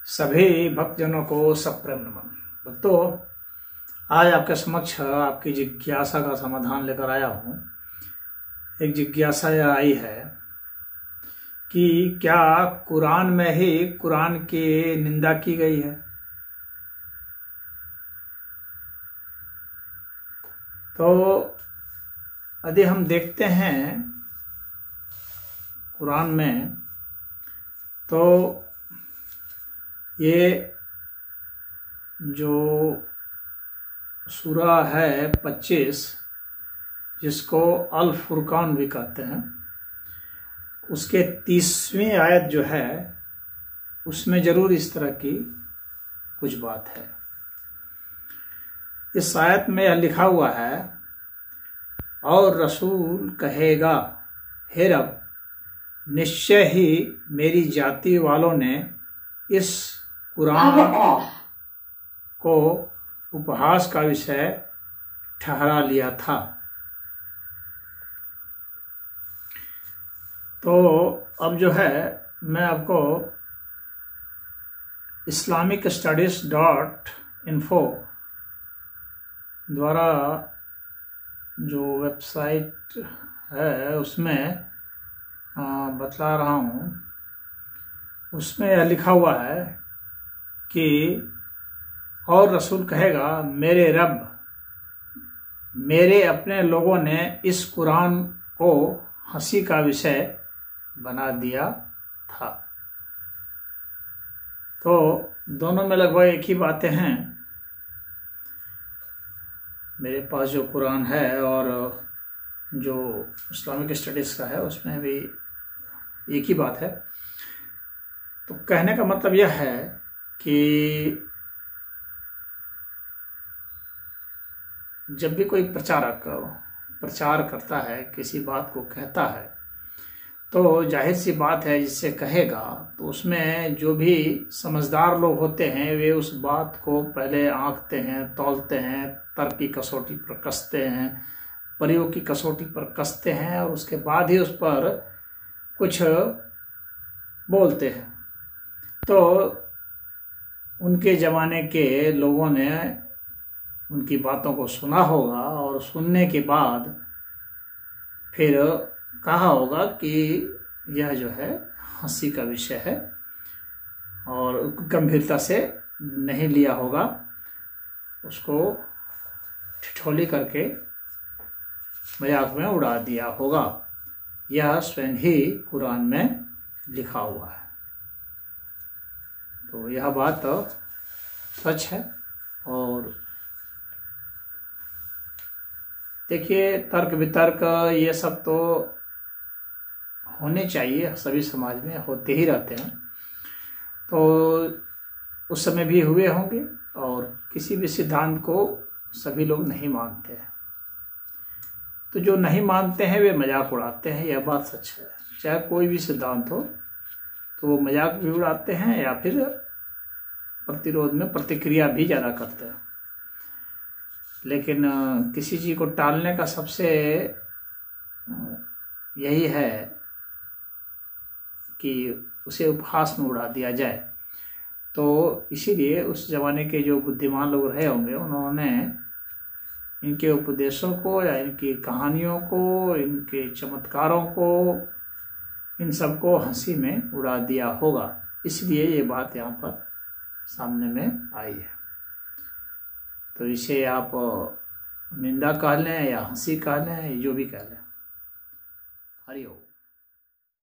सभी भक्तजनों को सप्रेम नमन। भक्तों, आज आपके समक्ष आपकी जिज्ञासा का समाधान लेकर आया हूं। एक जिज्ञासा यह आई है कि क्या कुरान में ही कुरान की निंदा की गई है? तो यदि हम देखते हैं कुरान में, तो ये जो सूरा है 25, जिसको अल फुरकान भी कहते हैं, उसके 30वीं आयत जो है उसमें जरूर इस तरह की कुछ बात है। इस आयत में यह लिखा हुआ है, और रसूल कहेगा, हे रब, निश्चय ही मेरी जाति वालों ने इस कुरान को उपहास का विषय ठहरा लिया था। तो अब जो है मैं आपको islamic-studies.info द्वारा जो वेबसाइट है उसमें बतला रहा हूँ। उसमें यह लिखा हुआ है कि और रसूल कहेगा, मेरे रब, मेरे अपने लोगों ने इस कुरान को हंसी का विषय बना दिया था। तो दोनों में लगभग एक ही बातें हैं। मेरे पास जो कुरान है और जो इस्लामिक स्टडीज़ का है उसमें भी एक ही बात है। तो कहने का मतलब यह है कि जब भी कोई प्रचारक प्रचार करता है, किसी बात को कहता है, तो जाहिर सी बात है जिससे कहेगा, तो उसमें जो भी समझदार लोग होते हैं वे उस बात को पहले आंकते हैं, तौलते हैं, तर्क की कसौटी पर कसते हैं, प्रयोग की कसौटी पर कसते हैं, और उसके बाद ही उस पर कुछ बोलते हैं। तो उनके ज़माने के लोगों ने उनकी बातों को सुना होगा, और सुनने के बाद फिर कहा होगा कि यह जो है हंसी का विषय है, और गंभीरता से नहीं लिया होगा, उसको ठिठोली करके मजाक में उड़ा दिया होगा। यह स्वयं ही कुरान में लिखा हुआ है। तो यह बात सच है। और देखिए, तर्क वितर्क ये सब तो होने चाहिए, सभी समाज में होते ही रहते हैं। तो उस समय भी हुए होंगे, और किसी भी सिद्धांत को सभी लोग नहीं मानते हैं। तो जो नहीं मानते हैं वे मजाक उड़ाते हैं, यह बात सच है। चाहे कोई भी सिद्धांत हो, तो वो मजाक भी उड़ाते हैं या फिर प्रतिरोध में प्रतिक्रिया भी ज़्यादा करते हैं। लेकिन किसी चीज़ को टालने का सबसे यही है कि उसे उपहास में उड़ा दिया जाए। तो इसीलिए उस ज़माने के जो बुद्धिमान लोग रहे होंगे, उन्होंने इनके उपदेशों को या इनकी कहानियों को, इनके चमत्कारों को, इन सबको हंसी में उड़ा दिया होगा। इसलिए ये बात यहाँ पर सामने में आई है। तो इसे आप निंदा कह लें या हंसी कह लें, जो भी कह लें। हरि ओम।